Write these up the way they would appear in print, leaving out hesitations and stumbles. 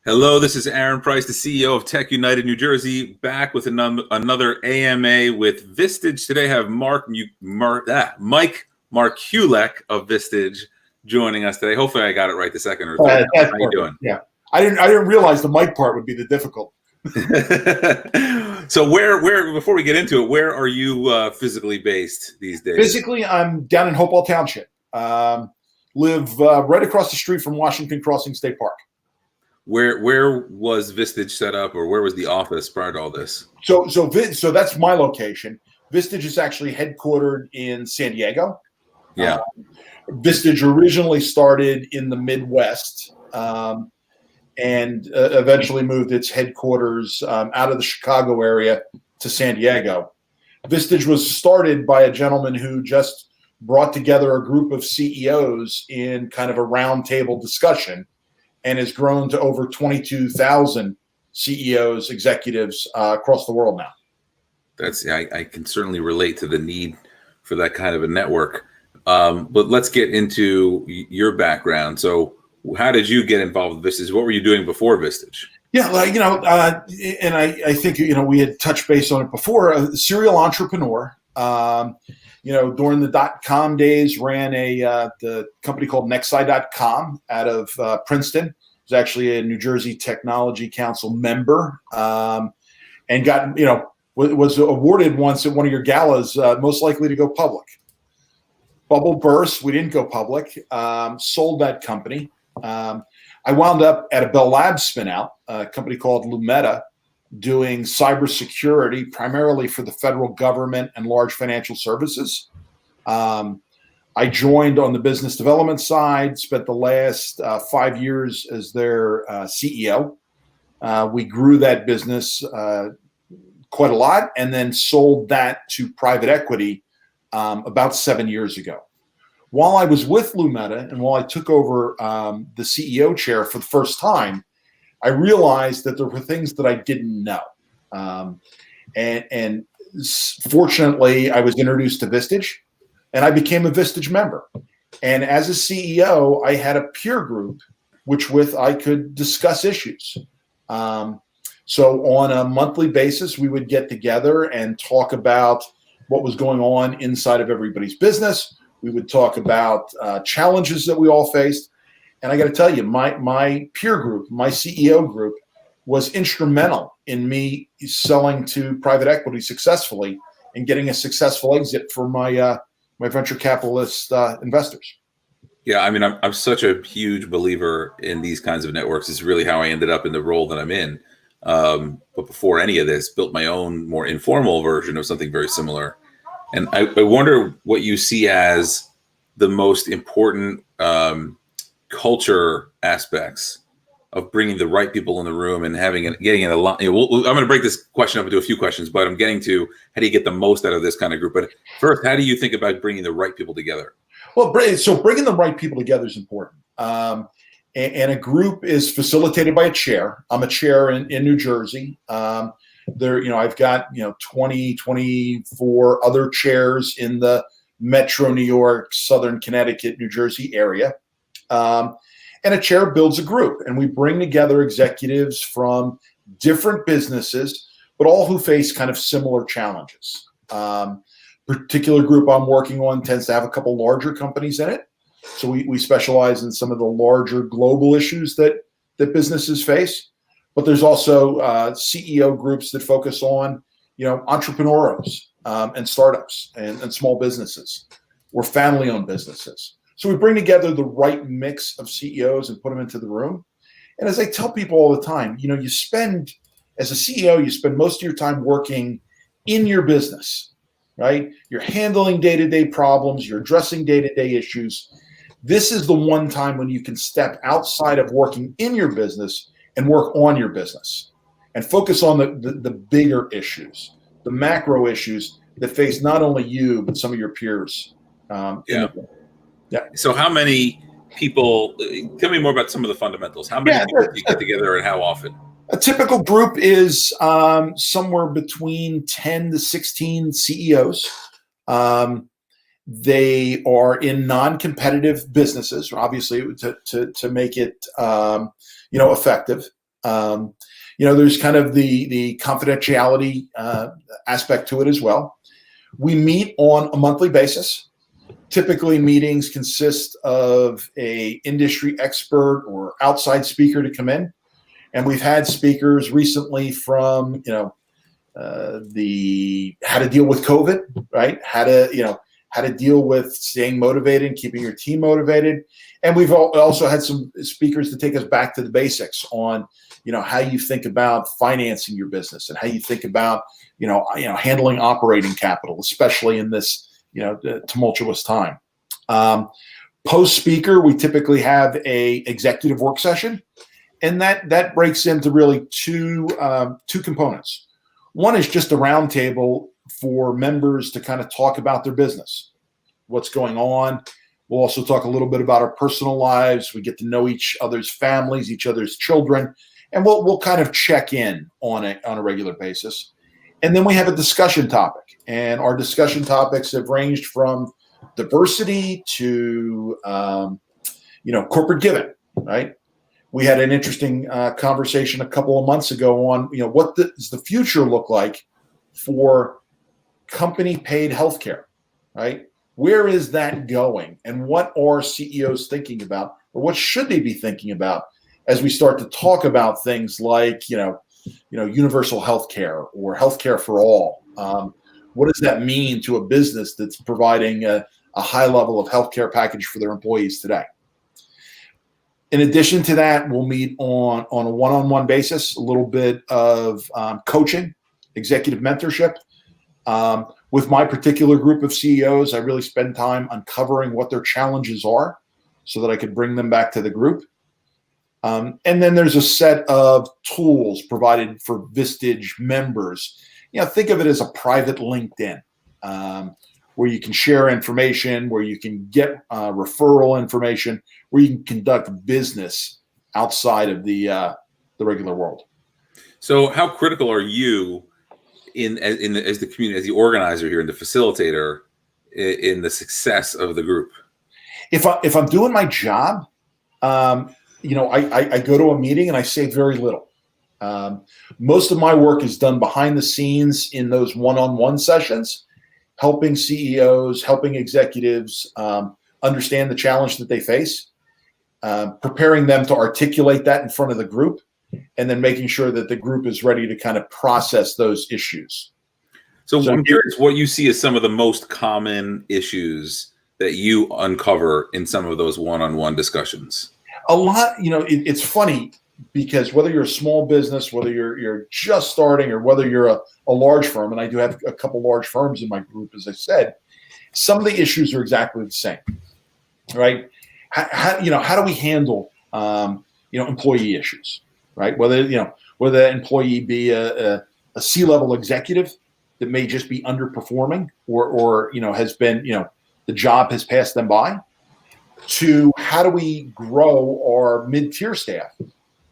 Hello, this is Aaron Price, the CEO of TechUnited New Jersey, back with another AMA with Vistage. Today I have Mike Markulek of Vistage joining us today. Hopefully I got it right the second or third. How are you doing? Yeah, I didn't realize the mic part would be the difficult. So where before we get into it, where are you physically based these days? Physically, I'm down in Hopewell Township. Live right across the street from Washington Crossing State Park. Where was Vistage set up, or where was the office prior to all this? So that's my location. Vistage is actually headquartered in San Diego. Yeah. Vistage originally started in the Midwest, and eventually moved its headquarters out of the Chicago area to San Diego. Vistage was started by a gentleman who just brought together a group of CEOs in kind of a roundtable discussion, and has grown to over 22,000 CEOs, executives across the world now. I can certainly relate to the need for that kind of a network. But let's get into your background. So how did you get involved with Vistage? What were you doing before Vistage? Yeah, and I think, we had touched base on it before. A serial entrepreneur, during the .com days, ran the company called Nexi.com out of Princeton. It was actually a New Jersey Technology Council member, and got, was awarded once at one of your galas, most likely to go public. Bubble burst. We didn't go public. Sold that company. I wound up at a Bell Labs spinout, a company called Lumeta, doing cybersecurity primarily for the federal government and large financial services. I joined on the business development side, spent the last 5 years as their CEO. We grew that business quite a lot, and then sold that to private equity about 7 years ago. While I was with Lumeta, and while I took over the CEO chair for the first time, I realized that there were things that I didn't know. And fortunately, I was introduced to Vistage, and I became a Vistage member. And as a CEO, I had a peer group with I could discuss issues. So on a monthly basis, we would get together and talk about what was going on inside of everybody's business. We would talk about challenges that we all faced. And I got to tell you, my peer group, my CEO group, was instrumental in me selling to private equity successfully and getting a successful exit for my venture capitalist investors. Yeah, I mean, I'm such a huge believer in these kinds of networks. It's really how I ended up in the role that I'm in. But before any of this, built my own more informal version of something very similar. And I wonder what you see as the most important culture aspects of bringing the right people in the room and getting it a lot. I'm going to break this question up into a few questions, but I'm getting to how do you get the most out of this kind of group? But first, how do you think about bringing the right people together? Well, so bringing the right people together is important. And a group is facilitated by a chair. I'm a chair in New Jersey. I've got 20, 24 other chairs in the Metro New York, Southern Connecticut, New Jersey area. And a chair builds a group, and we bring together executives from different businesses, but all who face kind of similar challenges. Particular group I'm working on tends to have a couple larger companies in it. So we specialize in some of the larger global issues that businesses face. But there's also CEO groups that focus on, entrepreneurs and startups and small businesses or family-owned businesses. So we bring together the right mix of CEOs and put them into the room. And as I tell people all the time, as a CEO, you spend most of your time working in your business, right? You're handling day-to-day problems. You're addressing day-to-day issues. This is the one time when you can step outside of working in your business and work on your business and focus on the bigger issues, the macro issues that face not only you, but some of your peers. Yeah. So how many people, tell me more about some of the fundamentals. How many people do you get together and how often? A typical group is somewhere between 10 to 16 CEOs. They are in non-competitive businesses, obviously, to make it effective. There's kind of the confidentiality aspect to it as well. We meet on a monthly basis. Typically, meetings consist of a industry expert or outside speaker to come in, and we've had speakers recently from the how to deal with COVID, right? How to deal with staying motivated and keeping your team motivated, and we've also had some speakers to take us back to the basics on how you think about financing your business and how you think about handling operating capital, especially in this tumultuous time. Post speaker, we typically have a executive work session, and that breaks into really two components. One is just a roundtable for members to kind of talk about their business, what's going on. We'll also talk a little bit about our personal lives. We get to know each other's families, each other's children, and we'll kind of check in on a regular basis. And then we have a discussion topic, and our discussion topics have ranged from diversity to corporate giving, right? We had an interesting conversation a couple of months ago on what does the future look like for company paid healthcare, right? Where is that going, and what are CEOs thinking about, or what should they be thinking about as we start to talk about things like universal healthcare or healthcare for all? What does that mean to a business that's providing a high level of healthcare package for their employees today? In addition to that, we'll meet on a one-on-one basis, a little bit of coaching, executive mentorship. With my particular group of CEOs, I really spend time uncovering what their challenges are so that I could bring them back to the group. And then there's a set of tools provided for Vistage members. Think of it as a private LinkedIn, where you can share information, where you can get referral information, where you can conduct business outside of the regular world. So how critical are you as the community, as the organizer here and the facilitator in the success of the group? If I'm doing my job, I go to a meeting and I say very little. Most of my work is done behind the scenes in those one-on-one sessions, helping CEOs, helping executives understand the challenge that they face, preparing them to articulate that in front of the group, and then making sure that the group is ready to kind of process those issues. So I'm curious what you see as some of the most common issues that you uncover in some of those one-on-one discussions. A lot, it's funny because whether you're a small business, whether you're just starting, or whether you're a large firm, and I do have a couple large firms in my group, as I said, some of the issues are exactly the same, right? How do we handle employee issues, right? Whether that employee be a C-level executive that may just be underperforming, or has been the job has passed them by, to how do we grow our mid-tier staff,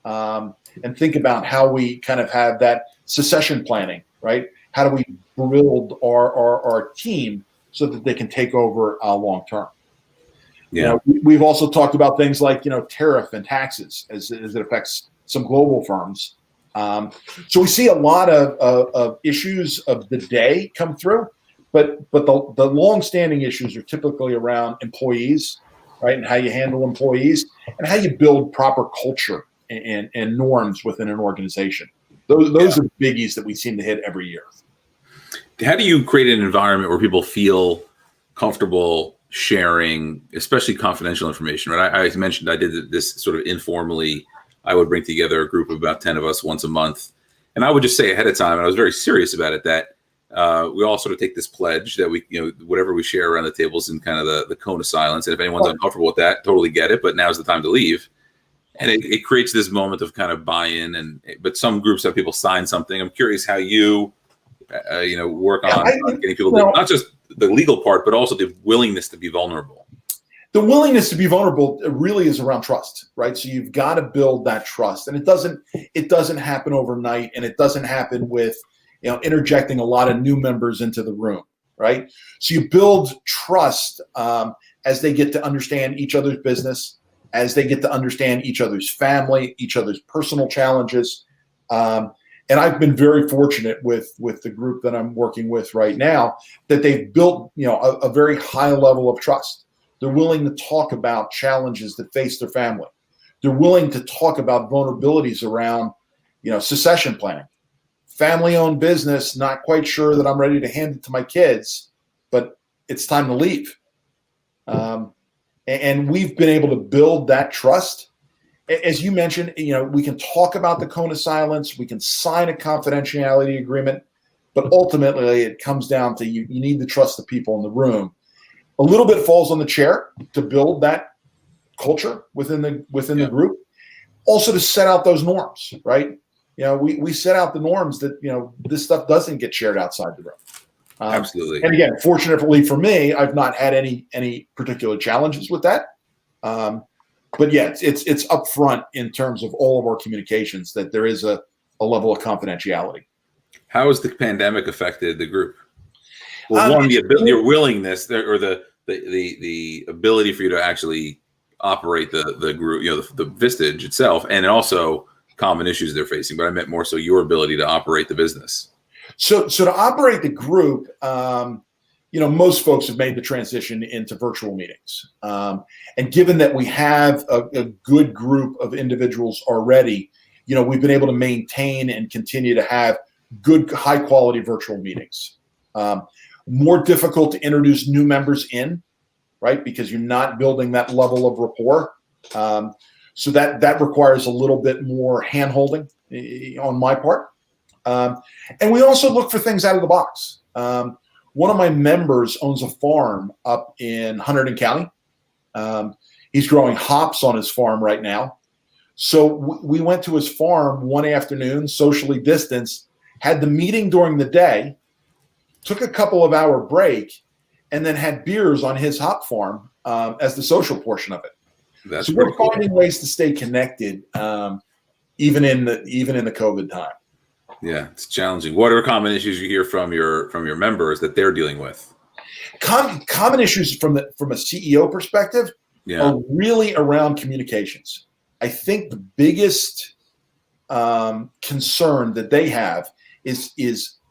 and think about how we kind of have that succession planning, right? How do we build our team so that they can take over long term? Yeah. We've also talked about things like tariff and taxes as it affects some global firms. So we see a lot of issues of the day come through, but the long-standing issues are typically around employees, right? And how you handle employees and how you build proper culture and norms within an organization. Those are biggies that we seem to hit every year. How do you create an environment where people feel comfortable sharing, especially confidential information, right? I mentioned I did this sort of informally. I would bring together a group of about 10 of us once a month. And I would just say ahead of time, and I was very serious about it, that we all sort of take this pledge that we, whatever we share around the tables in kind of the cone of silence. And if anyone's uncomfortable with that, totally get it, but now's the time to leave. And it creates this moment of kind of buy-in. But some groups have people sign something. I'm curious how you, work on getting people to, not just the legal part, but also the willingness to be vulnerable. The willingness to be vulnerable really is around trust, right? So you've got to build that trust, and it doesn't happen overnight, and it doesn't happen with interjecting a lot of new members into the room, right? So you build trust as they get to understand each other's business, as they get to understand each other's family, each other's personal challenges. And I've been very fortunate with the group that I'm working with right now that they've built, a very high level of trust. They're willing to talk about challenges that face their family. They're willing to talk about vulnerabilities around, succession planning. Family-owned business, not quite sure that I'm ready to hand it to my kids, but it's time to leave. And we've been able to build that trust. As you mentioned, we can talk about the cone of silence. We can sign a confidentiality agreement, but ultimately it comes down to you need to trust the people in the room. A little bit falls on the chair to build that culture within the group. Also to set out those norms, right? We set out the norms that, this stuff doesn't get shared outside the room. Absolutely. And again, fortunately for me, I've not had any particular challenges with that. But yeah, it's upfront in terms of all of our communications that there is a level of confidentiality. How has the pandemic affected the group? Well, one, your willingness or the ability for you to actually operate the group, the Vistage itself, and also common issues they're facing. But I meant more so your ability to operate the business. So to operate the group, most folks have made the transition into virtual meetings. And given that we have a good group of individuals already, we've been able to maintain and continue to have good, high quality virtual meetings. More difficult to introduce new members in, right? Because you're not building that level of rapport. So that requires a little bit more hand-holding on my part. And we also look for things out of the box. One of my members owns a farm up in Hunterdon County. He's growing hops on his farm right now. So we went to his farm one afternoon, socially distanced, had the meeting during the day, took a couple of hour break, and then had beers on his hop farm as the social portion of it. So we're finding ways to stay connected, even in the COVID time. Yeah, it's challenging. What are common issues you hear from your members that they're dealing with? Common issues from a CEO perspective are really around communications. I think the biggest concern that they have is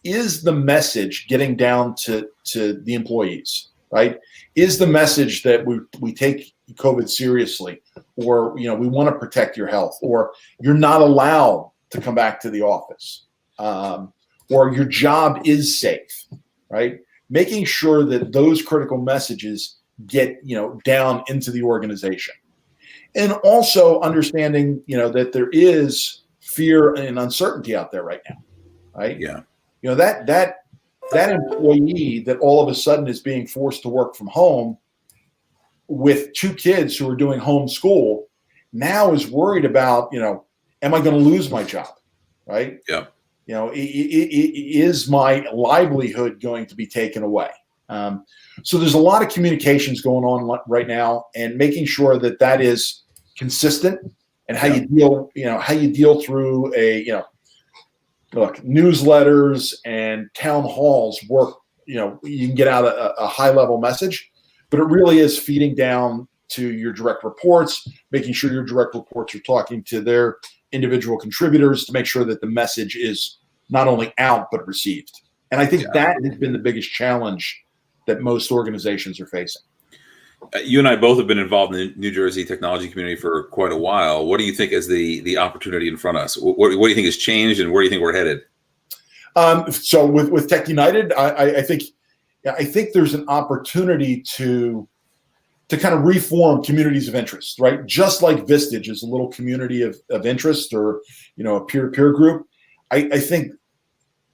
the message getting down to the employees, right? Is the message that we take COVID seriously, or we want to protect your health, or you're not allowed to come back to the office, or your job is safe, right? Making sure that those critical messages get down into the organization, and also understanding that there is fear and uncertainty out there right now, right? Yeah. That employee that all of a sudden is being forced to work from home with 2 kids who are doing homeschool now is worried about, am I going to lose my job, right? Yeah. Is my livelihood going to be taken away? So there's a lot of communications going on right now, and making sure that is consistent, and how you deal through look, newsletters and town halls work. You can get out a high level message, but it really is feeding down to your direct reports, making sure your direct reports are talking to their individual contributors to make sure that the message is not only out but received. And I think that has been the biggest challenge that most organizations are facing. You and I both have been involved in the New Jersey technology community for quite a while. What do you think is the opportunity in front of us? What do you think has changed, and where do you think we're headed? So with TechUnited, I think there's an opportunity to kind of reform communities of interest, right? Just like Vistage is a little community of interest, or a peer-to-peer group. I think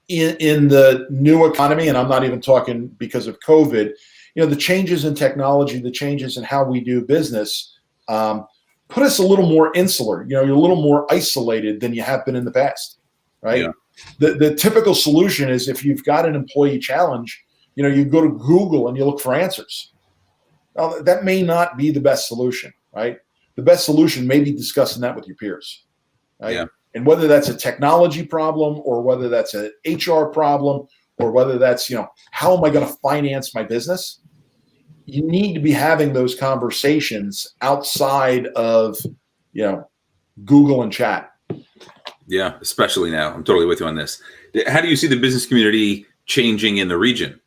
in the new economy, and I'm not even talking because of COVID, the changes in technology, the changes in how we do business, put us a little more insular. You're a little more isolated than you have been in the past, right? Yeah. The typical solution is, if you've got an employee challenge, you go to Google and you look for answers. Well, that may not be the best solution, right? The best solution may be discussing that with your peers, right? Yeah. And whether that's a technology problem, or whether that's an HR problem, or whether that's, how am I going to finance my business? you need to be having those conversations outside of, Google and chat. Yeah, especially now. I'm totally with you on this. How do you see the business community changing in the region?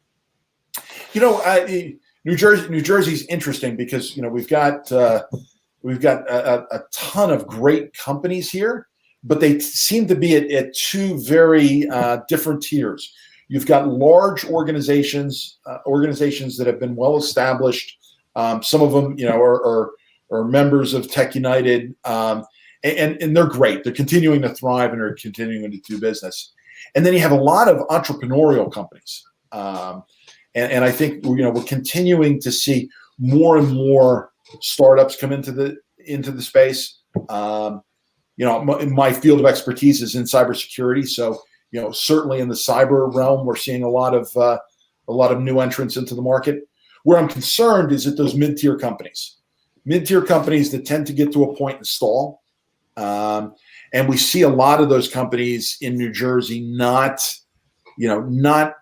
New Jersey's interesting because we've got a ton of great companies here, but they seem to be at two very different tiers. You've got large organizations that have been well established. Some of them, are members of TechUnited, and they're great. They're continuing to thrive and are continuing to do business. And then you have a lot of entrepreneurial companies. And I think we're continuing to see more and more startups come into the space. My field of expertise is in cybersecurity, so certainly in the cyber realm, we're seeing a lot of new entrants into the market. Where I'm concerned is at those mid-tier companies that tend to get to a point and stall. And we see a lot of those companies in New Jersey not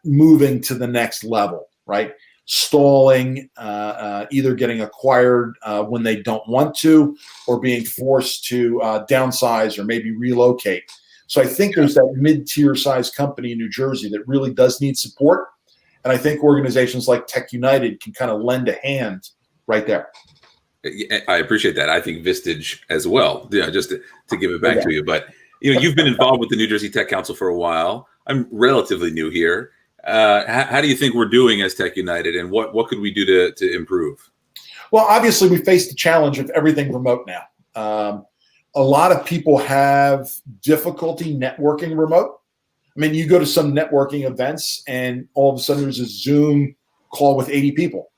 moving to the next level, right? Stalling, either getting acquired when they don't want to, or being forced to downsize or maybe relocate. So I think there's that mid-tier size company in New Jersey that really does need support. And I think organizations like TechUnited can kind of lend a hand right there. I appreciate that. I think Vistage as well, just to give it back to you. But you've been involved with the New Jersey Tech Council for a while. I'm relatively new here. How do you think we're doing as TechUnited, and what could we do to improve? Well, obviously, we face the challenge of everything remote now. A lot of people have difficulty networking remote. I mean, you go to some networking events, and all of a sudden there's a Zoom call with 80 people.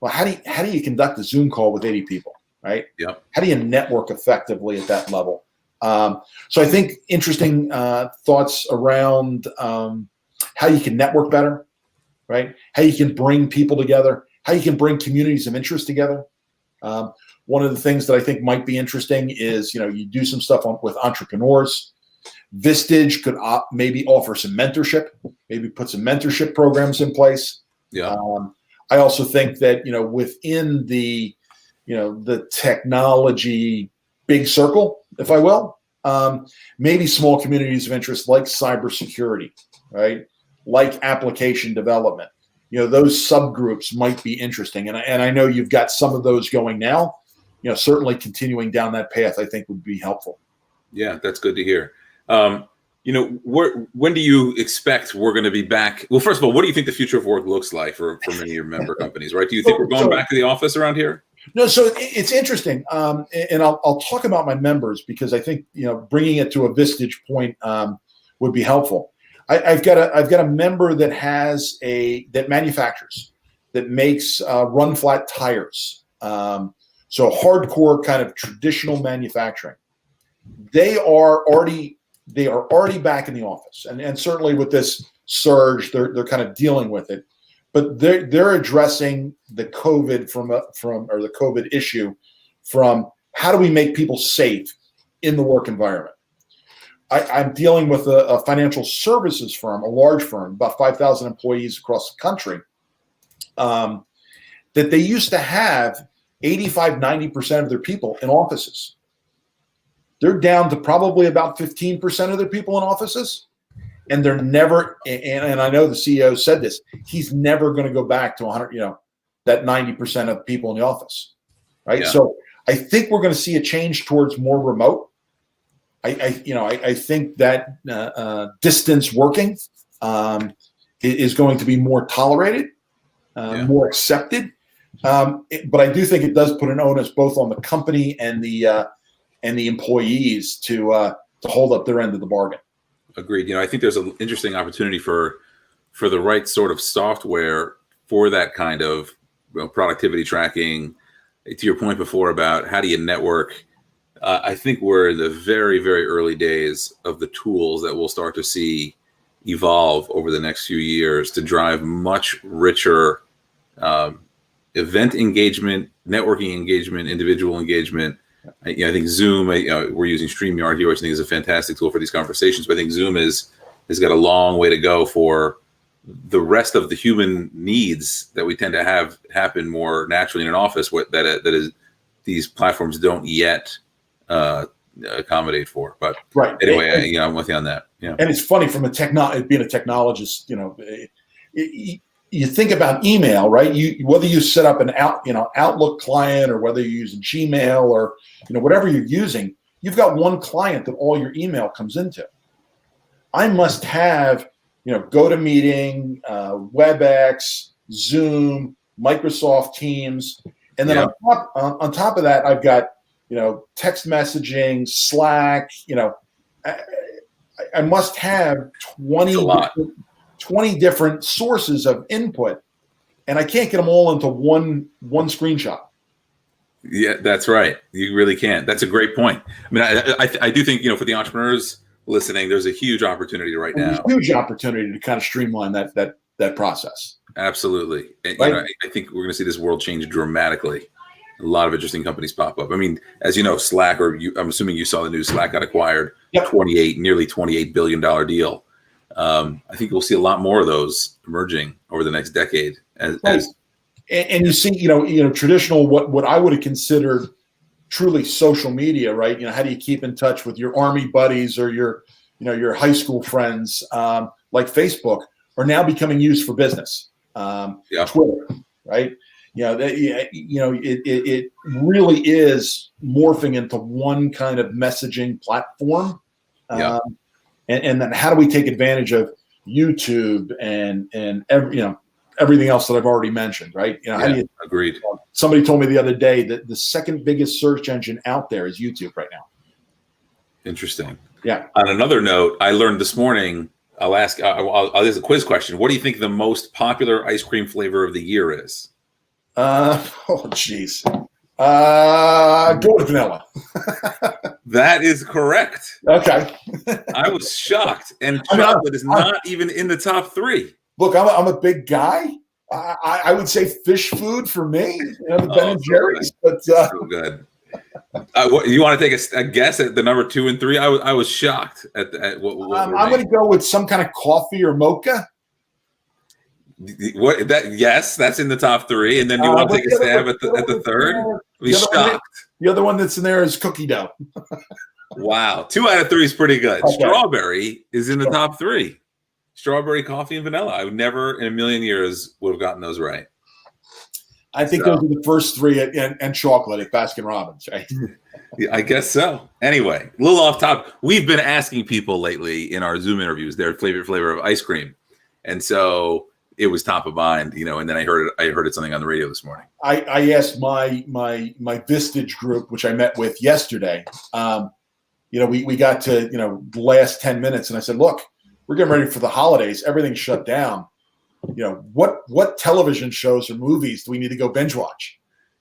Well, how do you conduct a Zoom call with 80 people, right? Yeah. How do you network effectively at that level? So I think interesting thoughts around how you can network better, right? How you can bring people together, how you can bring communities of interest together. One of the things that I think might be interesting is, you do some stuff with entrepreneurs. Vistage could maybe offer some mentorship, maybe put some mentorship programs in place. Yeah. I also think that, within the technology big circle, if I will, maybe small communities of interest like cybersecurity, right? Like application development, those subgroups might be interesting. And I know you've got some of those going now, certainly continuing down that path, I think would be helpful. Yeah, that's good to hear. When do you expect we're going to be back? Well, first of all, what do you think the future of work looks like for many of your member companies, right? Do you think we're going back to the office around here? No, so it's interesting. And I'll talk about my members because I think, bringing it to a Vistage point would be helpful. I've got a member that that manufactures, that makes run flat tires. So hardcore kind of traditional manufacturing. They are already back in the office, and certainly with this surge, they're kind of dealing with it. But they're addressing the COVID or the COVID issue from how do we make people safe in the work environment. I'm dealing with a financial services firm, a large firm, about 5,000 employees across the country, that they used to have 85-90% of their people in offices. They're down to probably about 15% of their people in offices. And they're never, and I know the CEO said this, he's never going to go back to 100, that 90% of people in the office, right? Yeah. So I think we're going to see a change towards more remote. I think that distance working is going to be more tolerated, more accepted. But I do think it does put an onus both on the company and the employees to hold up their end of the bargain. Agreed. I think there's an interesting opportunity for the right sort of software for that kind of productivity tracking. To your point before about how do you network, I think we're in the very, very early days of the tools that we'll start to see evolve over the next few years to drive much richer event engagement, networking engagement, individual engagement. I think Zoom, we're using StreamYard here, which I think is a fantastic tool for these conversations, but I think Zoom has got a long way to go for the rest of the human needs that we tend to have happen more naturally in an office, that is these platforms don't yet accommodate for. But right. Anyway, I'm with you on that. Yeah. And it's funny from being a technologist, you think about email, right? Whether you set up an Outlook client, or whether you're using Gmail, or whatever you're using, you've got one client that all your email comes into. I must have GoToMeeting, WebEx, Zoom, Microsoft Teams, and then on top of that, I've got text messaging, Slack. I must have 20 different sources of input, and I can't get them all into one screenshot. Yeah, that's right. You really can't. That's a great point. I mean, I do think, for the entrepreneurs listening, there's a huge opportunity right now. There's a huge opportunity to kind of streamline that process. Absolutely. And, right? I think we're going to see this world change dramatically. A lot of interesting companies pop up. I mean, as you know, Slack, I'm assuming you saw the news, Slack got acquired, yep. nearly $28 billion deal. I think we'll see a lot more of those emerging over the next decade. And you see, traditional, what I would have considered truly social media, right? How do you keep in touch with your army buddies or your high school friends, like Facebook, are now becoming used for business. Twitter, right? It really is morphing into one kind of messaging platform. And then how do we take advantage of YouTube and everything else that I've already mentioned, right? Agreed. Somebody told me the other day that the second biggest search engine out there is YouTube right now. Interesting. Yeah. On another note, I learned this morning, I'll ask this is a quiz question. What do you think the most popular ice cream flavor of the year is? Geez. Go with vanilla. That is correct. Okay. I was shocked. And chocolate is not even in the top 3. Look, I'm a big guy. I would say fish food for me. The Ben and Jerry's. But so good. You want to take a guess at the number 2 and 3? I was shocked at what I'm going to go with some kind of coffee or mocha. Yes, that's in the top 3, and then you want to take a stab at the third? I'll be shocked. The other one that's in there is cookie dough. Wow, 2 out of 3 is pretty good. Okay. Strawberry is in the top 3. Strawberry, coffee, and vanilla. I would never in a million years would have gotten those right. I think those are the first 3 and chocolate at Baskin Robbins, right? Yeah, I guess so. Anyway, a little off topic. We've been asking people lately in our Zoom interviews their favorite flavor of ice cream, and so it was top of mind, and then I heard it something on the radio this morning. I asked my Vistage group, which I met with yesterday. We got to the last 10 minutes, and I said, look, we're getting ready for the holidays. Everything's shut down. What television shows or movies do we need to go binge watch?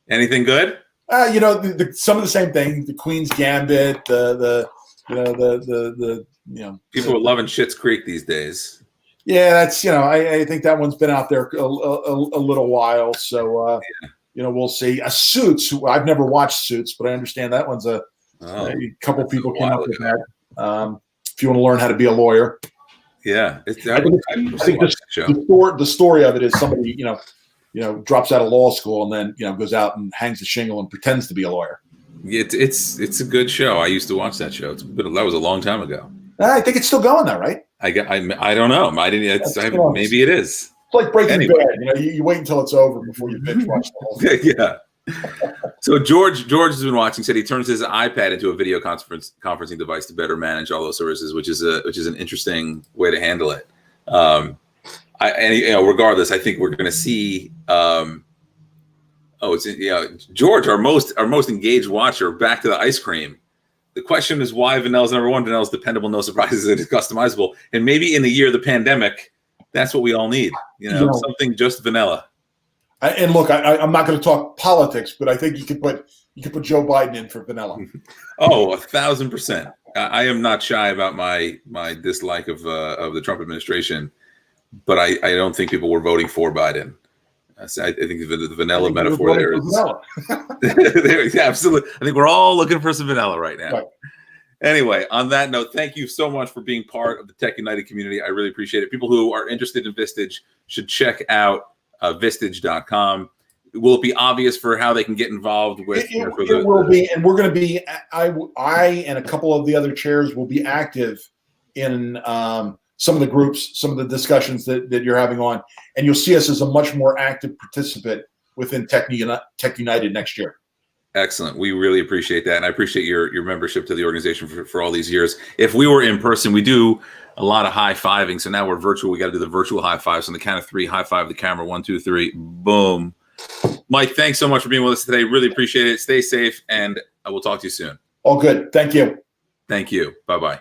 Anything good? Some of the same thing. The Queen's Gambit. People are loving Schitt's Creek these days. Yeah, that's I think that one's been out there a little while. So we'll see. Suits. I've never watched Suits, but I understand that one's a couple people came up with that. If you want to learn how to be a lawyer. Yeah, I think the story of it is somebody drops out of law school and then goes out and hangs a shingle and pretends to be a lawyer. It's a good show. I used to watch that show. That was a long time ago. I think it's still going though, right? I don't know. Maybe it is. It's like Breaking Bad. You wait until it's over before you binge watch the whole thing. Yeah. So George has been watching. Said he turns his iPad into a video conferencing device to better manage all those services, which is an interesting way to handle it. Regardless, I think we're going to see. George, our most engaged watcher, back to the ice cream. The question is why vanilla's number 1. Vanilla's dependable, no surprises, it is customizable, and maybe in the year of the pandemic, that's what we all need. Something just vanilla. And look, I'm not going to talk politics, but I think you could put Joe Biden in for vanilla. Oh, 1,000%. I am not shy about my dislike of the Trump administration, but I don't think people were voting for Biden. I think the vanilla metaphor there is. Yeah, absolutely. I think we're all looking for some vanilla right now. Anyway, on that note, thank you so much for being part of the Tech United community. I really appreciate it. People who are interested in Vistage should check out Vistage.com. Will it be obvious for how they can get involved with? It will be, and we're going to be. I and a couple of the other chairs will be active in some of the groups, some of the discussions that you're having on, and you'll see us as a much more active participant within Tech United next year. Excellent. We really appreciate that. And I appreciate your membership to the organization for all these years. If we were in person, we do a lot of high-fiving. So now we're virtual. We got to do the virtual high fives. So on the count of three, high five the camera. 1, 2, 3. Boom. Mike, thanks so much for being with us today. Really appreciate it. Stay safe, and I will talk to you soon. All good. Thank you. Thank you. Bye-bye.